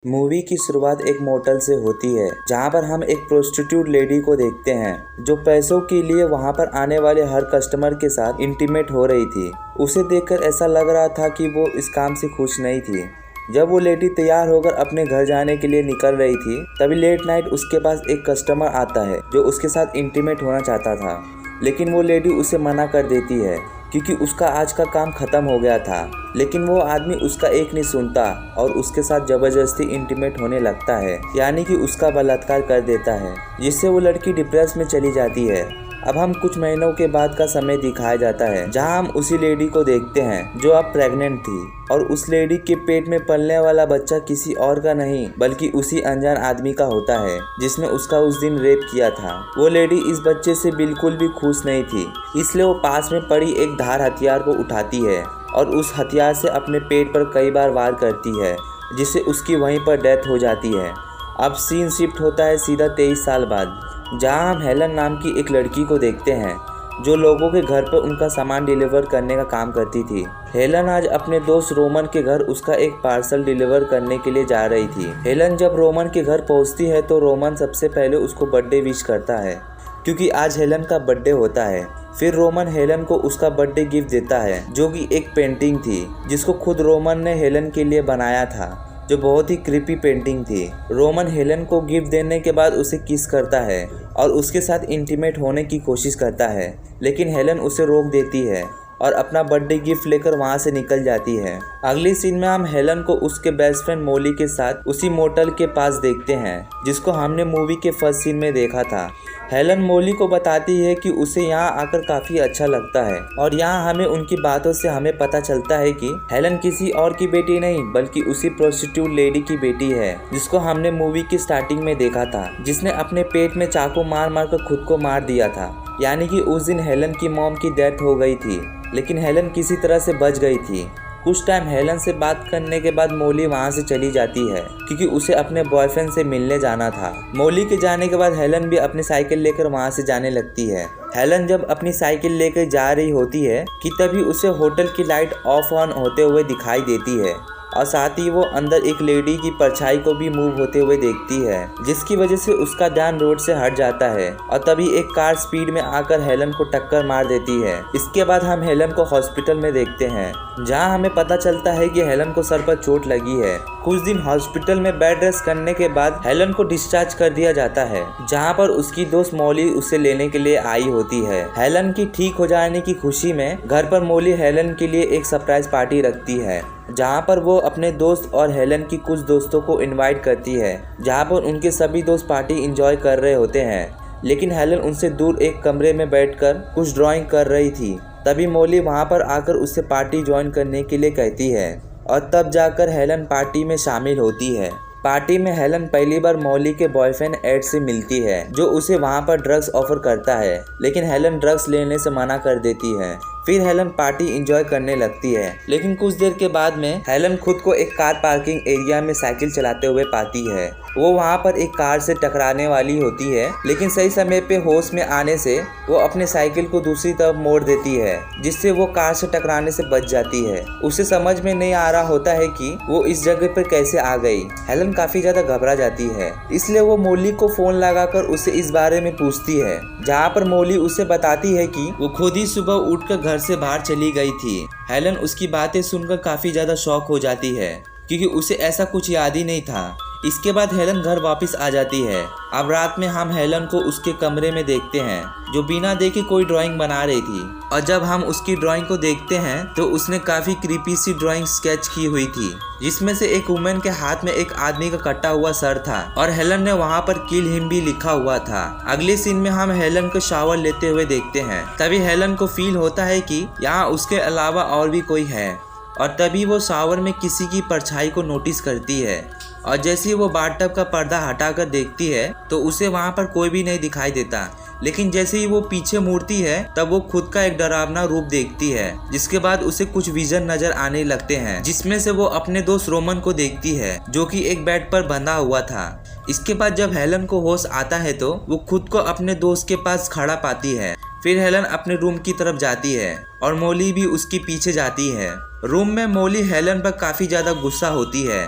Movie की शुरुआत एक मोटल से होती है जहां पर हम एक प्रोस्टिट्यूट लेडी को देखते हैं जो पैसों के लिए वहां पर आने वाले हर कस्टमर के साथ इंटीमेट हो रही थी। उसे देखकर ऐसा लग रहा था कि वो इस काम से खुश नहीं थी। जब वो लेडी तैयार होकर अपने घर जाने के लिए निकल रही थी तभी लेट नाइट उसके पास एक कस्टमर आता है जो उसके साथ इंटीमेट होना चाहता था, लेकिन वो लेडी उसे मना कर देती है क्योंकि उसका आज का काम खत्म हो गया था। लेकिन वो आदमी उसका एक नहीं सुनता और उसके साथ जबरदस्ती इंटीमेट होने लगता है, यानी कि उसका बलात्कार कर देता है, जिससे वो लड़की डिप्रेस में चली जाती है। अब हम कुछ महीनों के बाद का समय दिखाया जाता है जहां हम उसी लेडी को देखते हैं जो अब प्रेग्नेंट थी और उस लेडी के पेट में पलने वाला बच्चा किसी और का नहीं बल्कि उसी अनजान आदमी का होता है जिसने उसका उस दिन रेप किया था। वो लेडी इस बच्चे से बिल्कुल भी खुश नहीं थी, इसलिए वो पास में पड़ी एक धार हथियार को उठाती है और उस हथियार से अपने पेट पर कई बार वार करती है, जिससे उसकी वहीं पर डेथ हो जाती है। अब सीन शिफ्ट होता है सीधा 23 साल बाद, जहां हम हेलन नाम की एक लड़की को देखते हैं जो लोगों के घर पर उनका सामान डिलीवर करने का काम करती थी। हेलन आज अपने दोस्त रोमन के घर उसका एक पार्सल डिलीवर करने के लिए जा रही थी। हेलन जब रोमन के घर पहुंचती है तो रोमन सबसे पहले उसको बर्थडे विश करता है क्योंकि आज हेलन का बर्थडे होता है। फिर रोमन हेलन को उसका बर्थडे गिफ्ट देता है जो कि एक पेंटिंग थी जिसको खुद रोमन ने हेलन के लिए बनाया था, जो बहुत ही क्रीपी पेंटिंग थी। रोमन हेलन को गिफ्ट देने के बाद उसे किस करता है और उसके साथ इंटीमेट होने की कोशिश करता है, लेकिन हेलन उसे रोक देती है और अपना बर्थडे गिफ्ट लेकर वहां से निकल जाती है। अगली सीन में हम हेलन को उसके बेस्ट फ्रेंड मोली के साथ उसी मोटल के पास देखते हैं जिसको हमने मूवी के फर्स्ट सीन में देखा था। हेलन मोली को बताती है कि उसे यहाँ आकर काफी अच्छा लगता है और यहाँ हमें उनकी बातों से हमें पता चलता है कि हेलन किसी और की बेटी नहीं बल्कि उसी प्रोस्टिट्यूट लेडी की बेटी है जिसको हमने मूवी की स्टार्टिंग में देखा था, जिसने अपने पेट में चाकू मार मार कर खुद को मार दिया था। यानी कि उस दिन हेलन की मॉम की डेथ हो गई थी, लेकिन हेलन किसी तरह से बच गई थी। कुछ टाइम हेलन से बात करने के बाद मोली वहां से चली जाती है क्योंकि उसे अपने बॉयफ्रेंड से मिलने जाना था। मोली के जाने के बाद हेलन भी अपनी साइकिल लेकर वहां से जाने लगती है। हेलन जब अपनी साइकिल लेकर जा रही होती है कि तभी उसे होटल की लाइट ऑफ ऑन होते हुए दिखाई देती है और साथ ही वो अंदर एक लेडी की परछाई को भी मूव होते हुए देखती है, जिसकी वजह से उसका ध्यान रोड से हट जाता है और तभी एक कार स्पीड में आकर हेलन को टक्कर मार देती है। इसके बाद हम हेलन को हॉस्पिटल में देखते हैं जहां हमें पता चलता है कि हेलन को सर पर चोट लगी है। कुछ दिन हॉस्पिटल में बेड रेस्ट करने के बाद हेलन को डिस्चार्ज कर दिया जाता है, जहां पर उसकी दोस्त मोली उसे लेने के लिए आई होती है। हेलन की ठीक हो जाने की खुशी में घर पर मोली हेलन के लिए एक सरप्राइज पार्टी रखती है जहां पर वो अपने दोस्त और हेलन की कुछ दोस्तों को इनवाइट करती है, जहां पर उनके सभी दोस्त पार्टी एंजॉय कर रहे होते हैं। लेकिन हेलन उनसे दूर एक कमरे में बैठकर कुछ ड्राइंग कर रही थी। तभी मोली वहां पर आकर उससे पार्टी ज्वाइन करने के लिए कहती है और तब जाकर हेलन पार्टी में शामिल होती है। पार्टी में हेलन पहली बार मोली के बॉयफ्रेंड एड से मिलती है जो उसे वहां पर ड्रग्स ऑफर करता है, लेकिन हेलन ड्रग्स लेने से मना कर देती है। फिर हेलन पार्टी एंजॉय करने लगती है, लेकिन कुछ देर के बाद में हेलन खुद को एक कार पार्किंग एरिया में साइकिल चलाते हुए पाती है। वो वहां पर एक कार से टकराने वाली होती है, लेकिन सही समय पे होश में आने से वो अपने साइकिल को दूसरी तरफ मोड़ देती है, जिससे वो कार से टकराने से बच जाती है। उसे समझ में नहीं आ रहा होता है कि वो इस जगह पर कैसे आ गई। हेलन काफी ज्यादा घबरा जाती है, इसलिए वो मोली को फोन लगाकर उसे इस बारे में पूछती है, जहाँ पर मोली उसे बताती है कि वो खुद ही सुबह उठकर घर से बाहर चली गई थी। हेलन उसकी बातें सुनकर काफी ज्यादा शॉक हो जाती है क्योंकि उसे ऐसा कुछ याद ही नहीं था। इसके बाद हेलन घर वापस आ जाती है। अब रात में हम हेलन को उसके कमरे में देखते हैं जो बिना देखे कोई ड्राइंग बना रही थी, और जब हम उसकी ड्राइंग को देखते हैं तो उसने काफी क्रीपी सी ड्राइंग स्केच की हुई थी, जिसमें से एक वुमेन के हाथ में एक आदमी का कटा हुआ सर था और हेलन ने वहां पर किल हिम भी लिखा हुआ था। अगले सीन में हम हेलन को शावर लेते हुए देखते हैं। तभी हेलन को फील होता है कि यहाँ उसके अलावा और भी कोई है, और तभी वो शावर में किसी की परछाई को नोटिस करती है और जैसे ही वो बाथटब का पर्दा हटाकर देखती है तो उसे वहां पर कोई भी नहीं दिखाई देता। लेकिन जैसे ही वो पीछे मुड़ती है तब वो खुद का एक डरावना रूप देखती है, जिसके बाद उसे कुछ विजन नजर आने लगते हैं, जिसमें से वो अपने दोस्त रोमन को देखती है जो कि एक बेड पर बंधा हुआ था। इसके बाद जब हेलन को होश आता है तो वो खुद को अपने दोस्त के पास खड़ा पाती है। फिर हेलन अपने रूम की तरफ जाती है और मोली भी उसके पीछे जाती है। रूम में मोली हेलन पर काफी ज्यादा गुस्सा होती है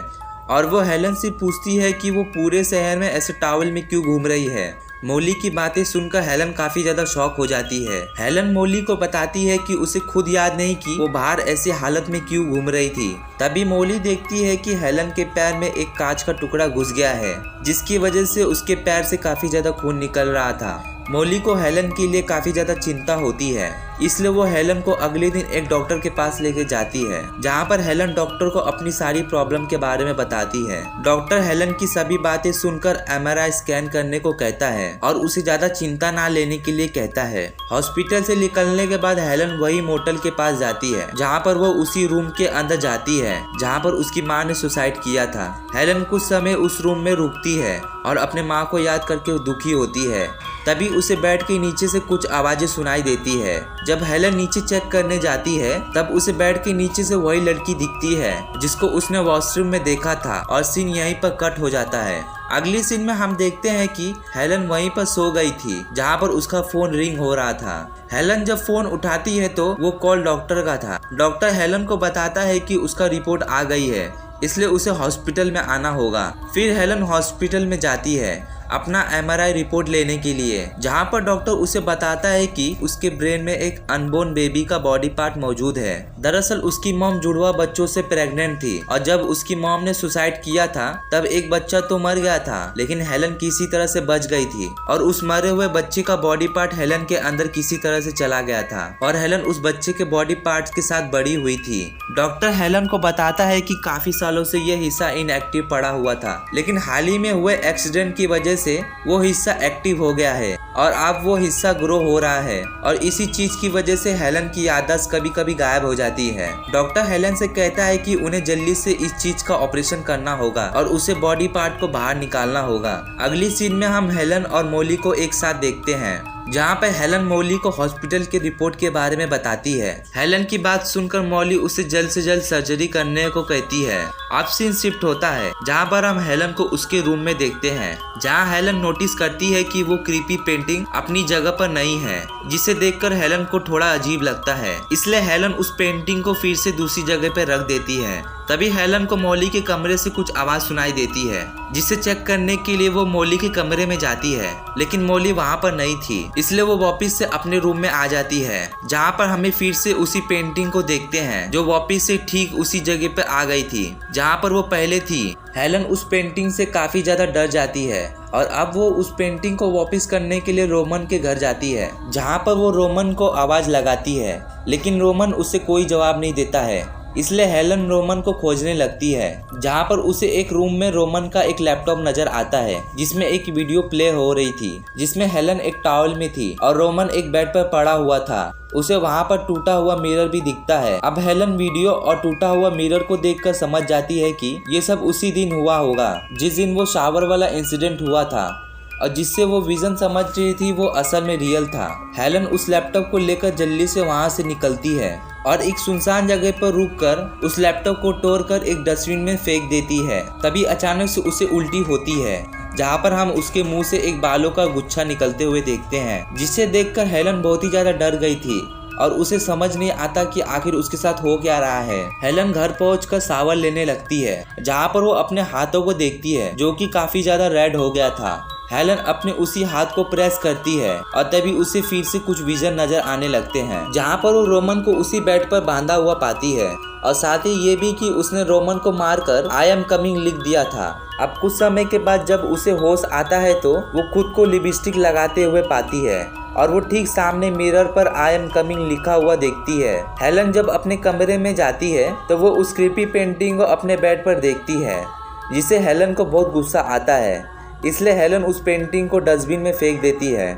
और वो हेलन से पूछती है कि वो पूरे शहर में ऐसे टॉवल में क्यों घूम रही है। मोली की बातें सुनकर हेलन काफी ज्यादा शॉक हो जाती है। हेलन मोली को बताती है कि उसे खुद याद नहीं कि वो बाहर ऐसी हालत में क्यों घूम रही थी। तभी मोली देखती है कि हेलन के पैर में एक कांच का टुकड़ा घुस गया है, जिसकी वजह से उसके पैर से काफी ज्यादा खून निकल रहा था। मोली को हेलन के लिए काफी ज्यादा चिंता होती है, इसलिए वो हेलन को अगले दिन एक डॉक्टर के पास लेके जाती है, जहाँ पर हेलन डॉक्टर को अपनी सारी प्रॉब्लम के बारे में बताती है। डॉक्टर हेलन की सभी बातें सुनकर MRI स्कैन करने को कहता है और उसे ज्यादा चिंता ना लेने के लिए कहता है। हॉस्पिटल से निकलने के बाद हेलन वही मोटल के पास जाती है, जहाँ पर वो उसी रूम के अंदर जाती है जहाँ पर उसकी माँ ने सुसाइड किया था। हेलन कुछ समय उस रूम में रुकती है और अपने माँ को याद करके दुखी होती है। तभी उसे बेड के नीचे से कुछ आवाजें सुनाई देती है। जब हेलन नीचे चेक करने जाती है तब उसे बेड के नीचे से वही लड़की दिखती है जिसको उसने वॉशरूम में देखा था और सीन यहीं पर कट हो जाता है। अगली सीन में हम देखते हैं कि हेलन वहीं पर सो गई थी जहां पर उसका फोन रिंग हो रहा था। हेलन जब फोन उठाती है तो वो कॉल डॉक्टर का था। डॉक्टर हेलन को बताता है कि उसका रिपोर्ट आ गई है, इसलिए उसे हॉस्पिटल में आना होगा। फिर हेलन हॉस्पिटल में जाती है अपना MRI रिपोर्ट लेने के लिए, जहां पर डॉक्टर उसे बताता है कि उसके ब्रेन में एक अनबोर्न बेबी का बॉडी पार्ट मौजूद है। दरअसल उसकी मॉम जुड़वा बच्चों से प्रेग्नेंट थी और जब उसकी मॉम ने सुसाइड किया था तब एक बच्चा तो मर गया था, लेकिन हेलन किसी तरह से बच गई थी और उस मरे हुए बच्चे का बॉडी पार्ट हेलन के अंदर किसी तरह से चला गया था और हेलन उस बच्चे के बॉडी पार्ट के साथ बड़ी हुई थी। डॉक्टर हेलन को बताता है कि काफी सालों से यह हिस्सा इनएक्टिव पड़ा हुआ था, लेकिन हाल ही में हुए एक्सीडेंट की वजह से वो हिस्सा एक्टिव हो गया है और अब वो हिस्सा ग्रो हो रहा है और इसी चीज की वजह से हेलन की याददाश्त कभी कभी गायब हो जाती है। डॉक्टर हेलन से कहता है कि उन्हें जल्दी से इस चीज का ऑपरेशन करना होगा और उसे बॉडी पार्ट को बाहर निकालना होगा। अगली सीन में हम हेलन और मोली को एक साथ देखते हैं, जहाँ पे हेलन मोली को हॉस्पिटल के रिपोर्ट के बारे में बताती है। हेलन की बात सुनकर मोली उसे जल्द से जल्द सर्जरी करने को कहती है। अब सीन शिफ्ट होता है जहाँ पर हम हेलन को उसके रूम में देखते हैं, जहाँ हेलन नोटिस करती है कि वो क्रीपी पेंटिंग अपनी जगह पर नहीं है, जिसे देखकर हेलन को थोड़ा अजीब लगता है। इसलिए हेलन उस पेंटिंग को फिर से दूसरी जगह पे रख देती है। तभी हेलन को मोली के कमरे से कुछ आवाज सुनाई देती है, जिसे चेक करने के लिए वो मोली के कमरे में जाती है, लेकिन मोली वहाँ पर नहीं थी, इसलिए वो वापस से अपने रूम में आ जाती है, जहाँ पर हमें फिर से उसी पेंटिंग को देखते हैं जो वापस से ठीक उसी जगह पे आ गई थी जहाँ पर वो पहले थी। हेलन उस पेंटिंग से काफी ज्यादा डर जाती है और अब वो उस पेंटिंग को वापस करने के लिए रोमन के घर जाती है, जहाँ पर वो रोमन को आवाज लगाती है, लेकिन रोमन उसे कोई जवाब नहीं देता है। इसलिए हेलन रोमन को खोजने लगती है, जहाँ पर उसे एक रूम में रोमन का एक लैपटॉप नजर आता है जिसमें एक वीडियो प्ले हो रही थी, जिसमें हेलन एक टॉवल में थी और रोमन एक बेड पर पड़ा हुआ था। उसे वहाँ पर टूटा हुआ मिरर भी दिखता है। अब हेलन वीडियो और टूटा हुआ मिरर को देखकर समझ जाती है कि ये सब उसी दिन हुआ होगा जिस दिन वो शावर वाला इंसिडेंट हुआ था, और जिससे वो विजन समझ रही थी वो असल में रियल था। हेलन उस लैपटॉप को लेकर जल्दी से वहाँ से निकलती है और एक सुनसान जगह पर रुककर उस लैपटॉप को तोड़कर एक डस्टबिन में फेंक देती है। तभी अचानक से उसे उल्टी होती है, जहाँ पर हम उसके मुंह से एक बालों का गुच्छा निकलते हुए देखते हैं, जिसे देखकर हेलन बहुत ही ज्यादा डर गई थी और उसे समझ नहीं आता कि आखिर उसके साथ हो क्या रहा है। हेलन घर पहुंचकर शावर लेने लगती है, जहाँ पर वो अपने हाथों को देखती है जो कि काफी ज्यादा रेड हो गया था। हेलन अपने उसी हाथ को प्रेस करती है और तभी उसे फिर से कुछ विजन नजर आने लगते हैं, जहाँ पर वो रोमन को उसी बेड पर बांधा हुआ पाती है और साथ ही ये भी कि उसने रोमन को मारकर आई एम कमिंग लिख दिया था। अब कुछ समय के बाद जब उसे होश आता है तो वो खुद को लिपस्टिक लगाते हुए पाती है और वो ठीक सामने मिरर पर आई एम कमिंग लिखा हुआ देखती है। हेलन जब अपने कमरे में जाती है तो वो उस क्रीपी पेंटिंग को अपने बेड पर देखती है, जिससे हेलन को बहुत गुस्सा आता है। इसलिए हेलन उस पेंटिंग को डस्टबिन में फेंक देती है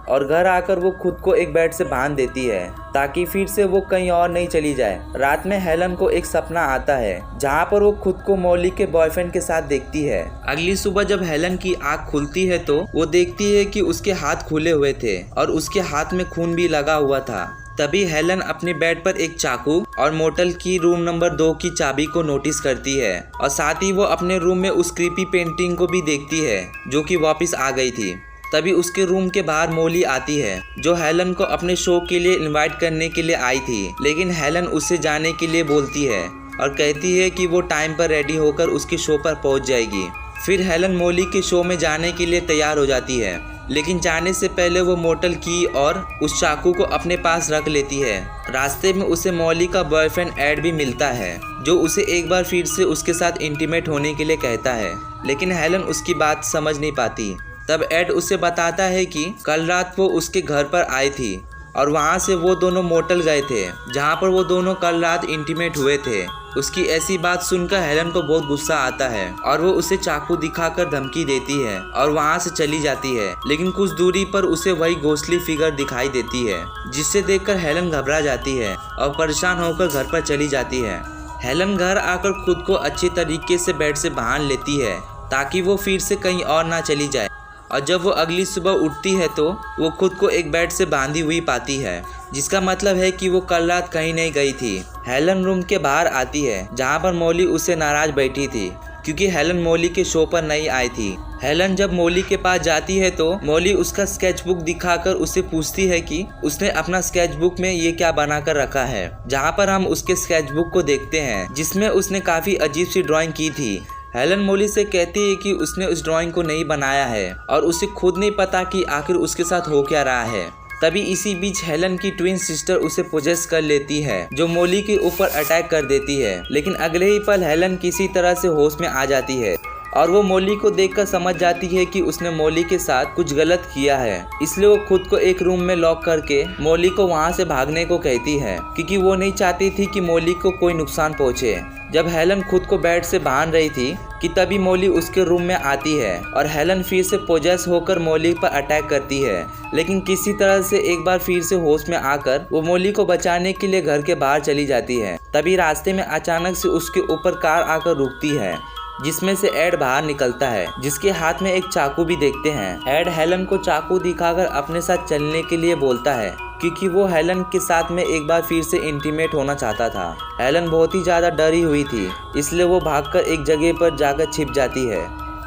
और घर आकर वो खुद को एक बेड से बांध देती है ताकि फिर से वो कहीं और नहीं चली जाए। रात में हेलन को एक सपना आता है, जहाँ पर वो खुद को मोली के बॉयफ्रेंड के साथ देखती है। अगली सुबह जब हेलन की आँख खुलती है तो वो देखती है कि उसके हाथ खुले हुए थे और उसके हाथ में खून भी लगा हुआ था। तभी हेलन अपने बेड पर एक चाकू और मोटल की रूम नंबर 2 की चाबी को नोटिस करती है और साथ ही वो अपने रूम में उस क्रीपी पेंटिंग को भी देखती है जो कि वापस आ गई थी। तभी उसके रूम के बाहर मोली आती है, जो हेलन को अपने शो के लिए इनवाइट करने के लिए आई थी, लेकिन हेलन उससे जाने के लिए बोलती है। और कहती है कि वो टाइम पर रेडी होकर उसके शो पर पहुंच जाएगी। फिर हेलन मॉली के शो में जाने के लिए तैयार हो जाती है, लेकिन जाने से पहले वो मोटल की और उस चाकू को अपने पास रख लेती है। रास्ते में उसे मॉली का बॉयफ्रेंड एड भी मिलता है, जो उसे एक बार फिर से उसके साथ इंटीमेट होने के लिए कहता है, लेकिन हेलन उसकी बात समझ नहीं पाती। तब एड उसे बताता है कि कल रात वो उसके घर पर आई थी और वहाँ से वो दोनों मोटल गए थे, जहाँ पर वो दोनों कल रात इंटीमेट हुए थे। उसकी ऐसी बात सुनकर हेलन को बहुत गुस्सा आता है और वो उसे चाकू दिखाकर धमकी देती है और वहाँ से चली जाती है। लेकिन कुछ दूरी पर उसे वही घोस्टली फिगर दिखाई देती है, जिससे देखकर हेलन घबरा जाती है और परेशान होकर घर पर चली जाती है। हेलन घर आकर खुद को अच्छी तरीके से बेड से बांध लेती है ताकि वो फिर से कहीं और ना चली जाए, और जब वो अगली सुबह उठती है तो वो खुद को एक बेड से बांधी हुई पाती है, जिसका मतलब है कि वो कल रात कहीं नहीं गई थी। हेलन रूम के बाहर आती है जहाँ पर मॉली उससे नाराज बैठी थी, क्योंकि हेलन मॉली के शो पर नहीं आई थी। हेलन जब मॉली के पास जाती है तो मॉली उसका स्केच बुक दिखाकर उससे पूछती है कि उसने अपना स्केच बुक में ये क्या बनाकर रखा है, जहाँ पर हम उसके स्केच बुक को देखते हैं जिसमें उसने काफ़ी अजीब सी ड्राइंग की थी। हेलन मॉली से कहती है कि उसने उस ड्राइंग को नहीं बनाया है और उसे खुद नहीं पता कि आखिर उसके साथ हो क्या रहा है। तभी इसी बीच हेलन की ट्विन सिस्टर उसे पोजेस कर लेती है, जो मॉली के ऊपर अटैक कर देती है। लेकिन अगले ही पल हेलन किसी तरह से होश में आ जाती है और वो मॉली को देखकर समझ जाती है कि उसने मॉली के साथ कुछ गलत किया है। इसलिए वो खुद को एक रूम में लॉक करके मॉली को वहाँ से भागने को कहती है, क्योंकि वो नहीं चाहती थी कि मॉली को कोई नुकसान पहुँचे। जब हेलन खुद को बेड से बांध रही थी कि तभी मॉली उसके रूम में आती है और हेलन फिर से पोजेस होकर मॉली पर अटैक करती है। लेकिन किसी तरह से एक बार फिर से होश में आकर वो मॉली को बचाने के लिए घर के बाहर चली जाती है। तभी रास्ते में अचानक से उसके ऊपर कार आकर रुकती है, जिसमें से एड बाहर निकलता है, जिसके हाथ में एक चाकू भी देखते हैं। एड हेलन को चाकू दिखाकर अपने साथ चलने के लिए बोलता है, क्योंकि वो हेलन के साथ में एक बार फिर से इंटीमेट होना चाहता था। हेलन बहुत ही ज़्यादा डरी हुई थी, इसलिए वो भागकर एक जगह पर जाकर छिप जाती है।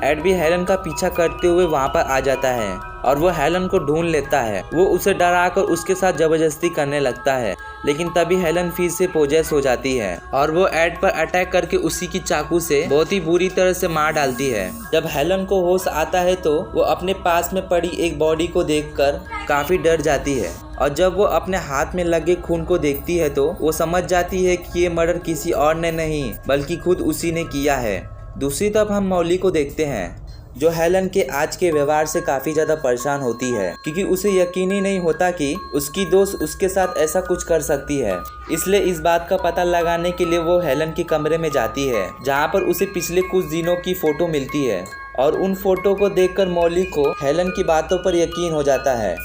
एड भी हेलन का पीछा करते हुए वहाँ पर आ जाता है और वो हेलन को ढूंढ लेता है। वो उसे डराकर उसके साथ जबरदस्ती करने लगता है, लेकिन तभी हेलन फिर से पोजेस हो जाती है और वो एड पर अटैक करके उसी की चाकू से बहुत ही बुरी तरह से मार डालती है। जब हेलन को होश आता है तो वो अपने पास में पड़ी एक बॉडी को देखकर काफी डर जाती है, और जब वो अपने हाथ में लगे खून को देखती है तो वो समझ जाती है कि ये मर्डर किसी और ने नहीं बल्कि खुद उसी ने किया है। दूसरी तरफ हम मॉली को देखते हैं, जो हेलन के आज के व्यवहार से काफ़ी ज़्यादा परेशान होती है, क्योंकि उसे यकीन ही नहीं होता कि उसकी दोस्त उसके साथ ऐसा कुछ कर सकती है। इसलिए इस बात का पता लगाने के लिए वो हेलन के कमरे में जाती है, जहाँ पर उसे पिछले कुछ दिनों की फ़ोटो मिलती है, और उन फोटो को देखकर मॉली को हेलन की बातों पर यकीन हो जाता है।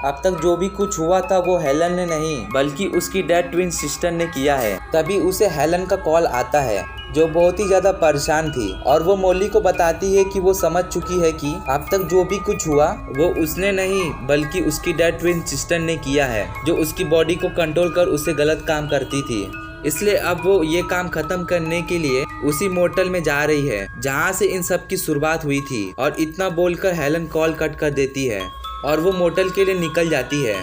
अब तक जो भी कुछ हुआ था वो हेलन ने नहीं बल्कि उसकी डेड ट्विन सिस्टर ने किया है। तभी उसे हेलन का कॉल आता है, जो बहुत ही ज़्यादा परेशान थी, और वो मॉली को बताती है कि वो समझ चुकी है कि अब तक जो भी कुछ हुआ वो उसने नहीं बल्कि उसकी डेड ट्विन सिस्टर ने किया है, जो उसकी बॉडी को कंट्रोल कर उससे गलत काम करती थी। इसलिए अब वो ये काम खत्म करने के लिए उसी मोटल में जा रही है जहाँ से इन सब की शुरुआत हुई थी। और इतना बोलकर हेलन कॉल कट कर देती है और वो मोटल के लिए निकल जाती है।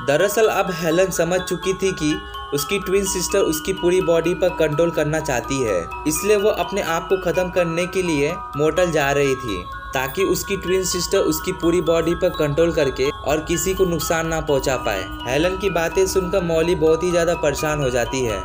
दरअसल अब हेलन समझ चुकी थी कि उसकी ट्विन सिस्टर उसकी पूरी बॉडी पर कंट्रोल करना चाहती है, इसलिए वो अपने आप को खत्म करने के लिए मोटल जा रही थी, ताकि उसकी ट्विन सिस्टर उसकी पूरी बॉडी पर कंट्रोल करके और किसी को नुकसान ना पहुंचा पाए। हेलन की बातें सुनकर मॉली बहुत ही ज़्यादा परेशान हो जाती है,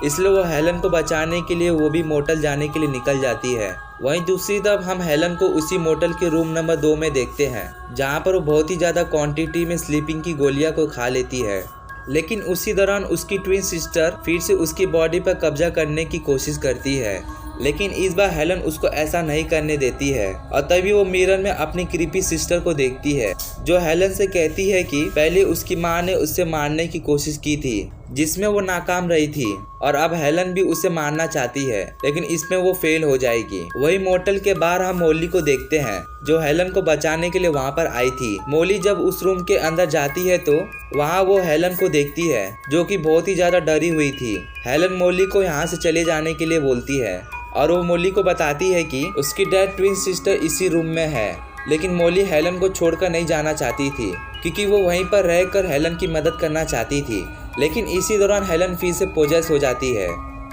इसलिए वो हेलन को बचाने के लिए वो भी मोटल जाने के लिए निकल जाती है। वहीं दूसरी तरफ हम हेलन को उसी मोटल के रूम नंबर 2 में देखते हैं, जहां पर वो बहुत ही ज़्यादा क्वांटिटी में स्लीपिंग की गोलियां को खा लेती है। लेकिन उसी दौरान उसकी ट्विन सिस्टर फिर से उसकी बॉडी पर कब्जा करने की कोशिश करती है, लेकिन इस बार हेलन उसको ऐसा नहीं करने देती है। और तभी वो मिरर में अपनी क्रीपी सिस्टर को देखती है, जो हेलन से कहती है कि पहले उसकी माँ ने उससे मारने की कोशिश की थी, जिसमें वो नाकाम रही थी, और अब हेलन भी उसे मारना चाहती है, लेकिन इसमें वो फेल हो जाएगी। वही मोटल के बाहर हम मॉली को देखते हैं, जो हेलन को बचाने के लिए वहाँ पर आई थी। मॉली जब उस रूम के अंदर जाती है तो वहाँ वो हेलन को देखती है, जो कि बहुत ही ज़्यादा डरी हुई थी। हेलन मॉली को यहाँ से चले जाने के लिए बोलती है, और वो मॉली को बताती है कि उसकी डेड ट्विन सिस्टर इसी रूम में है। लेकिन मॉली हेलन को छोड़कर नहीं जाना चाहती थी, क्योंकि वो वहीं पर रहकर हेलन की मदद करना चाहती थी। लेकिन इसी दौरान हेलन फिर से पोजेस हो जाती है,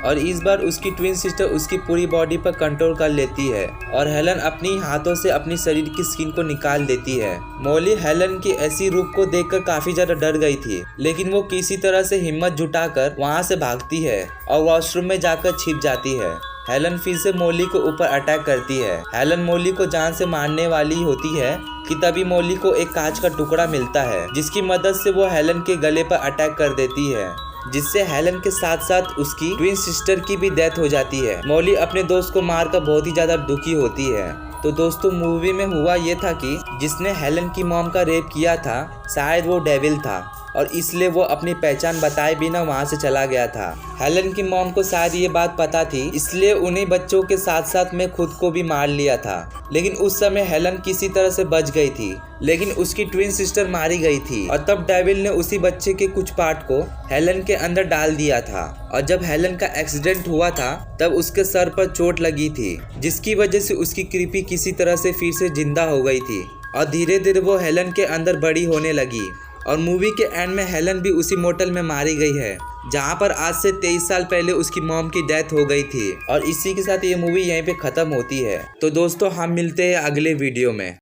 और इस बार उसकी ट्विन सिस्टर उसकी पूरी बॉडी पर कंट्रोल कर लेती है और हेलन अपनी हाथों से अपनी शरीर की स्किन को निकाल देती है। मॉली हेलन की ऐसी रूप को देखकर काफी ज्यादा डर गई थी, लेकिन वो किसी तरह से हिम्मत जुटाकर वहाँ से भागती है और वॉशरूम में जाकर छिप जाती है। हेलन फिर से मॉली को ऊपर अटैक करती है। हेलन मॉली को जान से मारने वाली होती है कि तभी मॉली को एक कांच का टुकड़ा मिलता है, जिसकी मदद से वो हेलन के गले पर अटैक कर देती है, जिससे हेलन के साथ साथ उसकी ट्विन सिस्टर की भी डेथ हो जाती है। मॉली अपने दोस्त को मारकर बहुत ही ज्यादा दुखी होती है। तो दोस्तों मूवी में हुआ ये था कि जिसने हेलन की मॉम का रेप किया था शायद वो डेविल था और इसलिए वो अपनी पहचान बताए बिना वहाँ से चला गया था। हेलन की मॉम को शायद ये बात पता थी, इसलिए उन्हीं बच्चों के साथ साथ में खुद को भी मार लिया था। लेकिन उस समय हेलन किसी तरह से बच गई थी, लेकिन उसकी ट्विन सिस्टर मारी गई थी और तब डेविल ने उसी बच्चे के कुछ पार्ट को हेलन के अंदर डाल दिया था। और जब हेलन का एक्सीडेंट हुआ था तब उसके सर पर चोट लगी थी, जिसकी वजह से उसकी कृपी किसी तरह से फिर से जिंदा हो गई थी और धीरे धीरे वो हेलन के अंदर बड़ी होने लगी। और मूवी के एंड में हेलन भी उसी मोटल में मारी गई है जहां पर आज से 23 साल पहले उसकी मॉम की डेथ हो गई थी। और इसी के साथ ये मूवी यहीं पे खत्म होती है। तो दोस्तों हम मिलते हैं अगले वीडियो में।